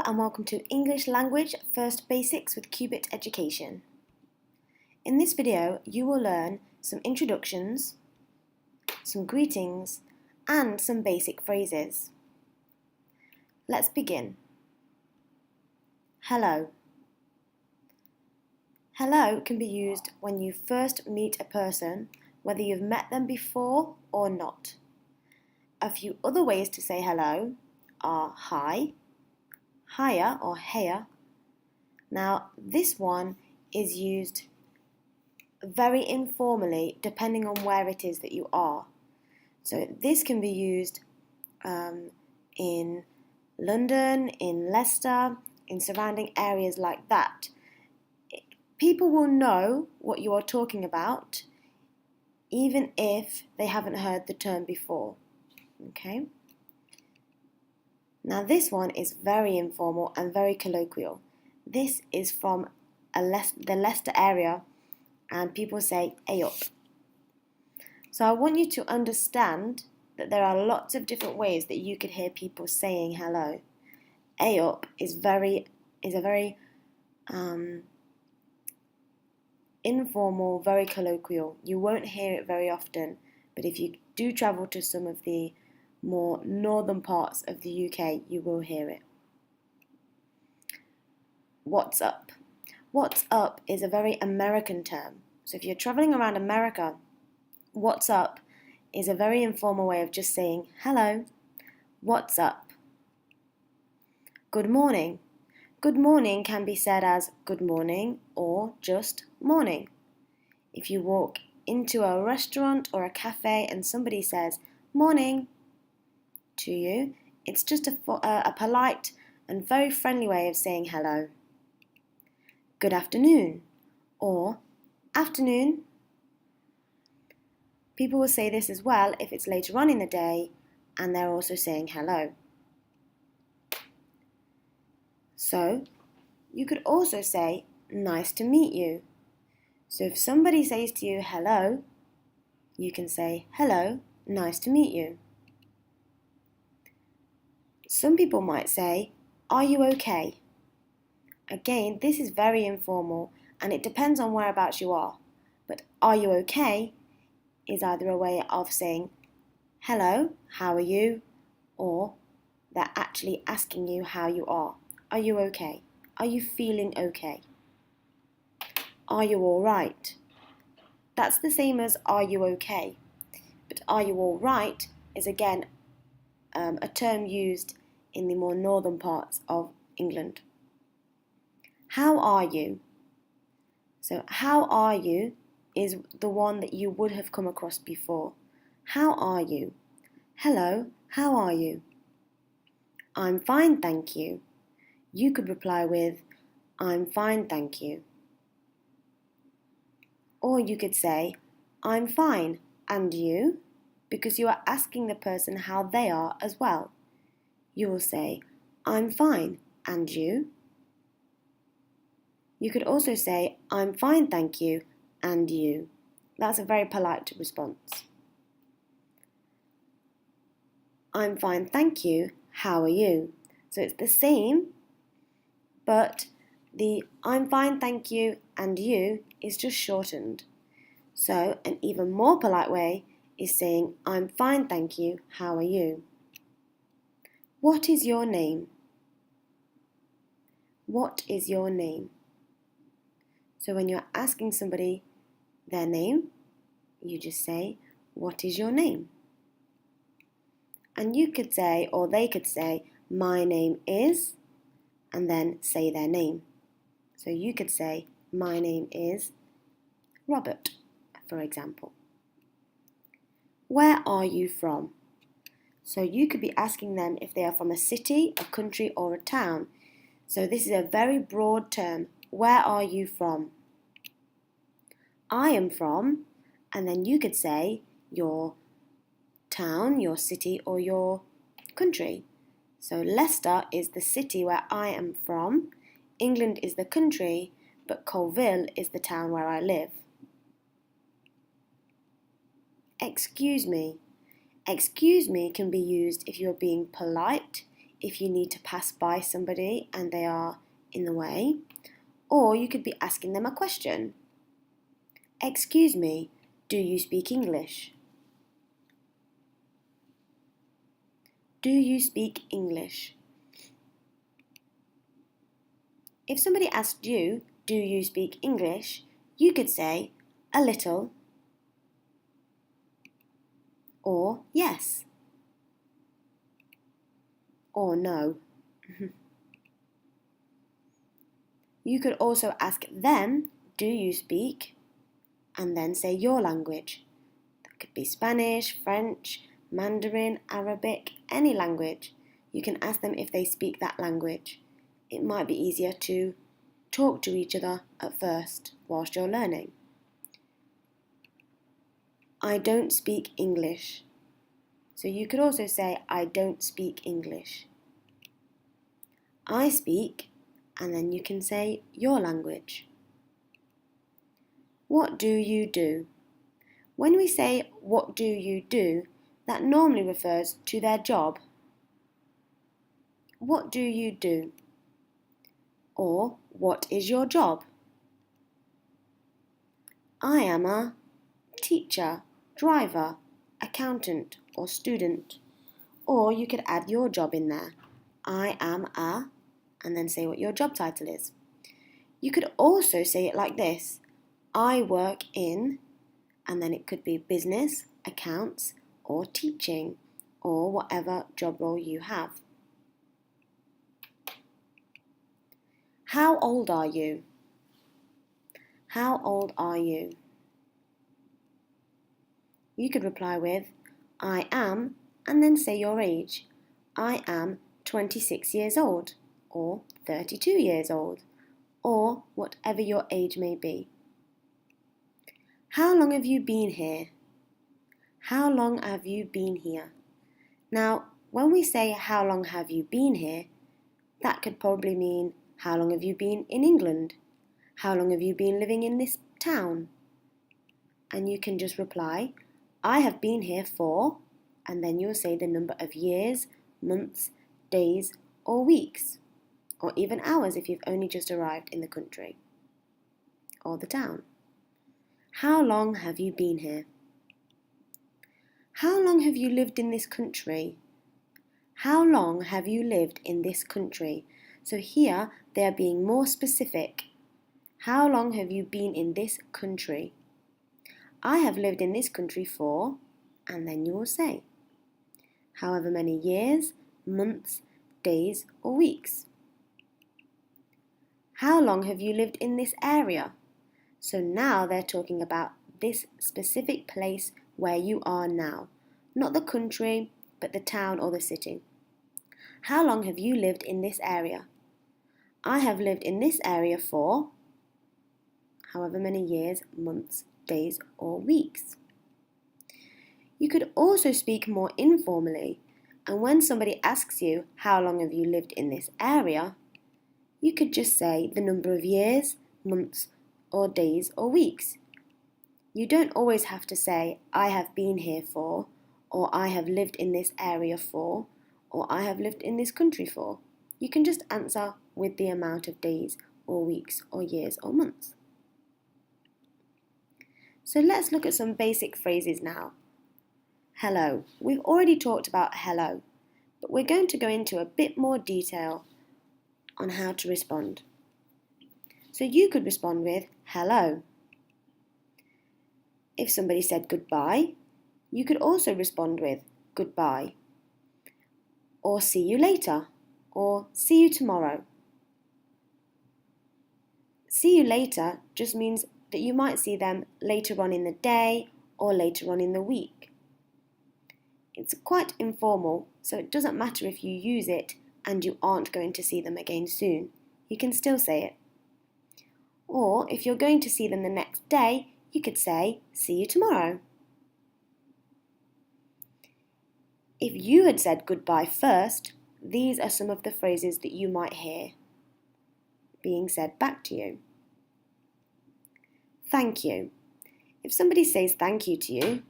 and welcome to English Language First Basics with Cubit Education. In this video, you will learn some introductions, some greetings, and some basic phrases. Let's begin. Hello. Hello can be used when you first meet a person, whether you've met them before or not. A few other ways to say hello are hi, hiya or heya. Now, this one is used very informally depending on where it is that you are. So this can be used in London, in Leicester, in surrounding areas like that. People will know what you are talking about even if they haven't heard the term before. Okay? Now this one is very informal and very colloquial. This is from the Leicester area and people say "Hey up." So I want you to understand that there are lots of different ways that you could hear people saying hello. "Hey up" is a very informal, very colloquial. You won't hear it very often, but if you do travel to some of the more northern parts of the UK, you will hear it. What's up? What's up is a very American term. So if you're traveling around America, what's up is a very informal way of just saying hello. What's up? Good morning. Good morning can be said as good morning or just morning. If you walk into a restaurant or a cafe and somebody says morning to you, it's just a polite and very friendly way of saying hello. Good afternoon or afternoon. People will say this as well if it's later on in the day and they're also saying hello. So, you could also say nice to meet you. So if somebody says to you hello, you can say hello, nice to meet you. Some people might say, are you okay? Again, this is very informal and it depends on whereabouts you are. But are you okay is either a way of saying hello, how are you? Or they're actually asking you how you are. Are you okay? Are you feeling okay? Are you all right? That's the same as are you okay? But are you all right is again a term used in the more northern parts of England. How are you? So how are you is the one that you would have come across before. How are you? Hello, how are you? I'm fine, thank you. You could reply with I'm fine, thank you. Or you could say I'm fine, and you? Because you are asking the person how they are as well. You will say, I'm fine, and you? You could also say, I'm fine, thank you, and you. That's a very polite response. I'm fine, thank you, how are you? So it's the same, but the I'm fine, thank you, and you is just shortened. So an even more polite way is saying, I'm fine, thank you, how are you? What is your name? What is your name? So when you're asking somebody their name, you just say, what is your name? And you could say, or they could say, my name is, and then say their name. So you could say, my name is Robert, for example. Where are you from? So you could be asking them if they are from a city, a country, or a town. So this is a very broad term. Where are you from? I am from, and then you could say your town, your city, or your country. So Leicester is the city where I am from, England is the country, but Colville is the town where I live. Excuse me. Excuse me can be used if you're being polite, if you need to pass by somebody and they are in the way, or you could be asking them a question. Excuse me, do you speak English? Do you speak English? If somebody asked you, do you speak English? You could say, a little, or yes, or no. You could also ask them, do you speak? And then say your language. That could be Spanish, French, Mandarin, Arabic, any language. You can ask them if they speak that language. It might be easier to talk to each other at first whilst you're learning. I don't speak English. So you could also say, I don't speak English. I speak, and then you can say your language. What do you do? When we say, what do you do, that normally refers to their job. What do you do? Or, what is your job? I am a teacher, driver, accountant, or student. Or you could add your job in there. I am a, and then say what your job title is. You could also say it like this. I work in, and then it could be business, accounts, or teaching, or whatever job role you have. How old are you? How old are you? You could reply with, I am, and then say your age. I am 26 years old, or 32 years old, or whatever your age may be. How long have you been here? How long have you been here? Now, when we say how long have you been here, that could probably mean how long have you been in England? How long have you been living in this town? And you can just reply, I have been here for, and then you'll say the number of years, months, days, or weeks, or even hours if you've only just arrived in the country or the town. How long have you been here? How long have you lived in this country? How long have you lived in this country? So here they are being more specific. How long have you been in this country? I have lived in this country for, and then you will say, however many years, months, days, or weeks. How long have you lived in this area? So now they're talking about this specific place where you are now, not the country, but the town or the city. How long have you lived in this area? I have lived in this area for however many years, months, days, or weeks. You could also speak more informally, and when somebody asks you how long have you lived in this area, you could just say the number of years, months, or days, or weeks. You don't always have to say I have been here for, or I have lived in this area for, or I have lived in this country for. You can just answer with the amount of days, or weeks, or years, or months. So let's look at some basic phrases now. Hello. We've already talked about hello, but we're going to go into a bit more detail on how to respond. So you could respond with hello. If somebody said goodbye, you could also respond with goodbye, or see you later, or see you tomorrow. See you later just means that you might see them later on in the day or later on in the week. It's quite informal, so it doesn't matter if you use it and you aren't going to see them again soon. You can still say it. Or if you're going to see them the next day, you could say, see you tomorrow. If you had said goodbye first, these are some of the phrases that you might hear being said back to you. Thank you. If somebody says thank you to you,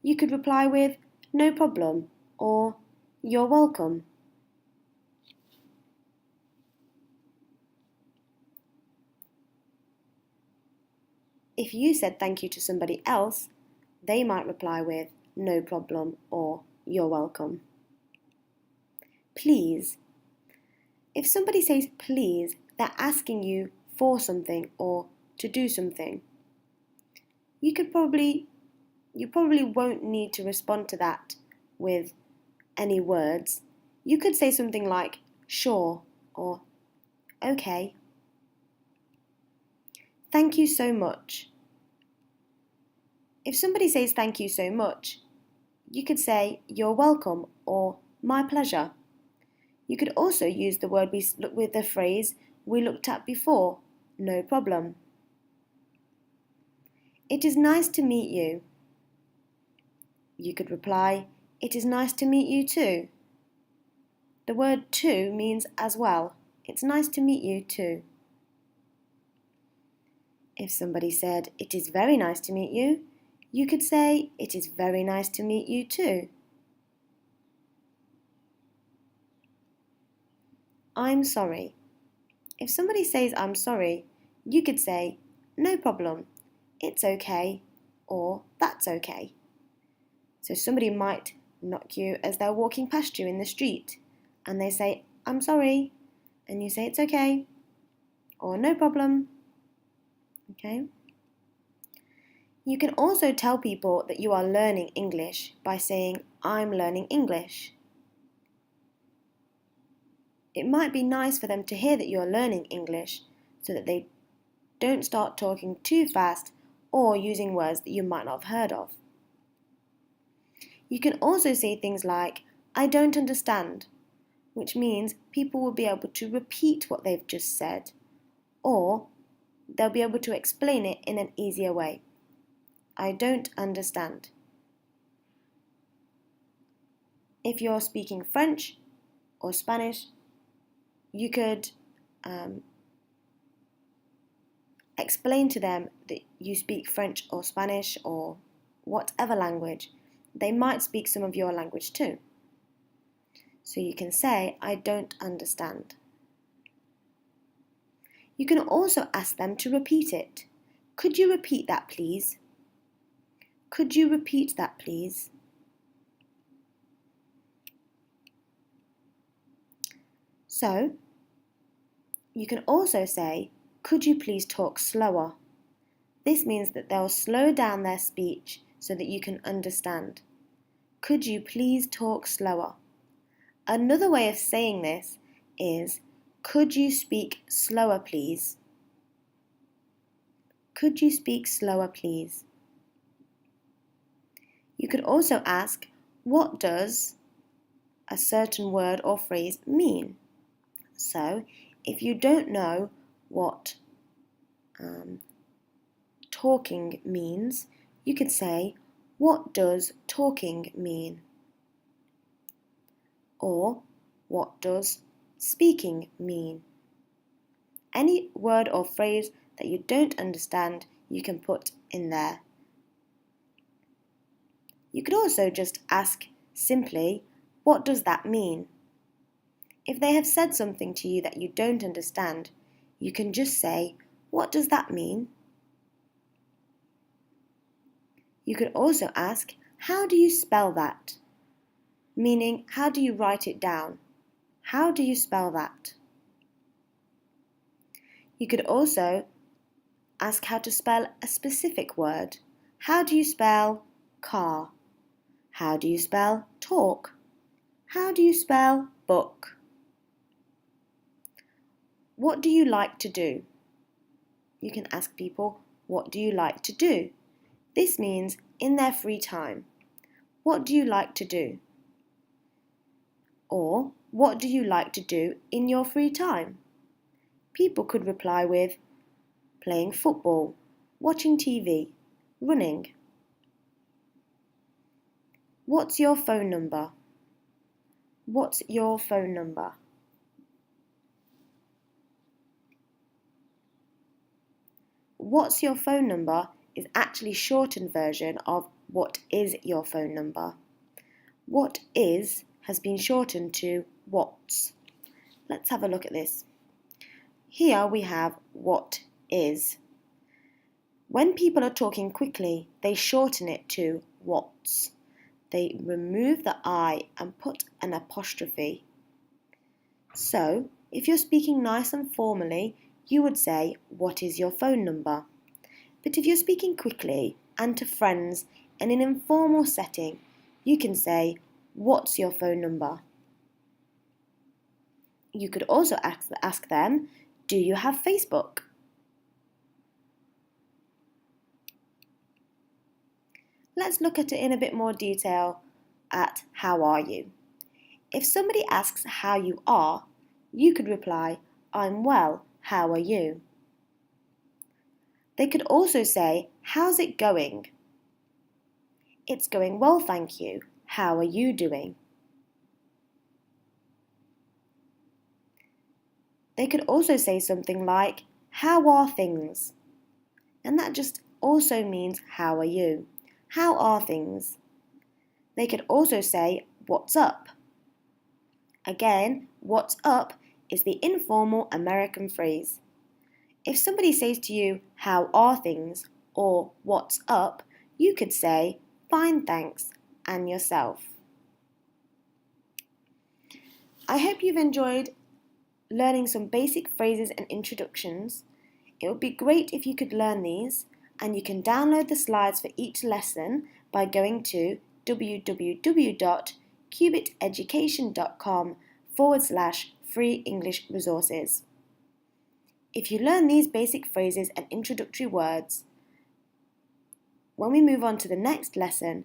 you could reply with no problem or you're welcome. If you said thank you to somebody else, they might reply with no problem or you're welcome. Please. If somebody says please, they're asking you for something or to do something. You probably won't need to respond to that with any words. You could say something like sure or okay. Thank you so much. If somebody says thank you so much, you could say you're welcome or my pleasure. You could also use the word with the phrase we looked at before, no problem. It is nice to meet you. You could reply, it is nice to meet you too. The word too means as well. It's nice to meet you too. If somebody said, it is very nice to meet you, you could say, it is very nice to meet you too. I'm sorry. If somebody says I'm sorry, you could say, no problem, it's okay, or that's okay. So somebody might knock you as they're walking past you in the street, and they say, I'm sorry, and you say it's okay, or no problem. Okay? You can also tell people that you are learning English by saying, I'm learning English. It might be nice for them to hear that you're learning English so that they don't start talking too fast or using words that you might not have heard of. You can also say things like, I don't understand, which means people will be able to repeat what they've just said, or they'll be able to explain it in an easier way. I don't understand. If you're speaking French or Spanish, you could explain to them that you speak French or Spanish or whatever language. They might speak some of your language too. So you can say, I don't understand. You can also ask them to repeat it. Could you repeat that, please? Could you repeat that, please? So, you can also say, could you please talk slower? This means that they'll slow down their speech so that you can understand. Could you please talk slower? Another way of saying this is, could you speak slower, please? Could you speak slower, please? You could also ask, what does a certain word or phrase mean? So, if you don't know what talking means, you could say, what does talking mean? Or, what does speaking mean? Any word or phrase that you don't understand, you can put in there. You could also just ask simply, what does that mean? If they have said something to you that you don't understand, you can just say, what does that mean? You could also ask, how do you spell that? Meaning, how do you write it down? How do you spell that? You could also ask how to spell a specific word. How do you spell car? How do you spell talk? How do you spell book? What do you like to do? You can ask people, what do you like to do? This means in their free time. What do you like to do? Or, what do you like to do in your free time? People could reply with playing football, watching TV, running. What's your phone number? What's your phone number? What's your phone number is actually shortened version of what is your phone number. What is has been shortened to what's. Let's have a look at this. Here we have what is. When people are talking quickly, they shorten it to what's. They remove the I and put an apostrophe. So, if you're speaking nice and formally, you would say, what is your phone number? But if you're speaking quickly and to friends in an informal setting, you can say, what's your phone number? You could also ask them, do you have Facebook? Let's look at it in a bit more detail at how are you? If somebody asks how you are, you could reply, I'm well, how are you? They could also say, how's it going? It's going well, thank you. How are you doing? They could also say something like, how are things? And that just also means, how are you? How are things? They could also say, what's up? Again, what's up is the informal American phrase. If somebody says to you, how are things? Or what's up? You could say, fine thanks, and yourself. I hope you've enjoyed learning some basic phrases and introductions. It would be great if you could learn these, and you can download the slides for each lesson by going to www.cubiteducation.com/free English resources. If you learn these basic phrases and introductory words, when we move on to the next lesson,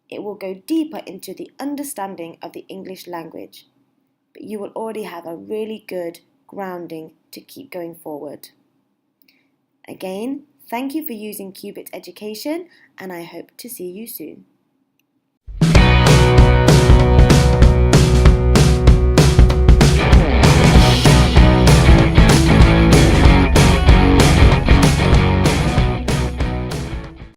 it will go deeper into the understanding of the English language. But you will already have a really good grounding to keep going forward. Again, thank you for using Cubit Education, and I hope to see you soon.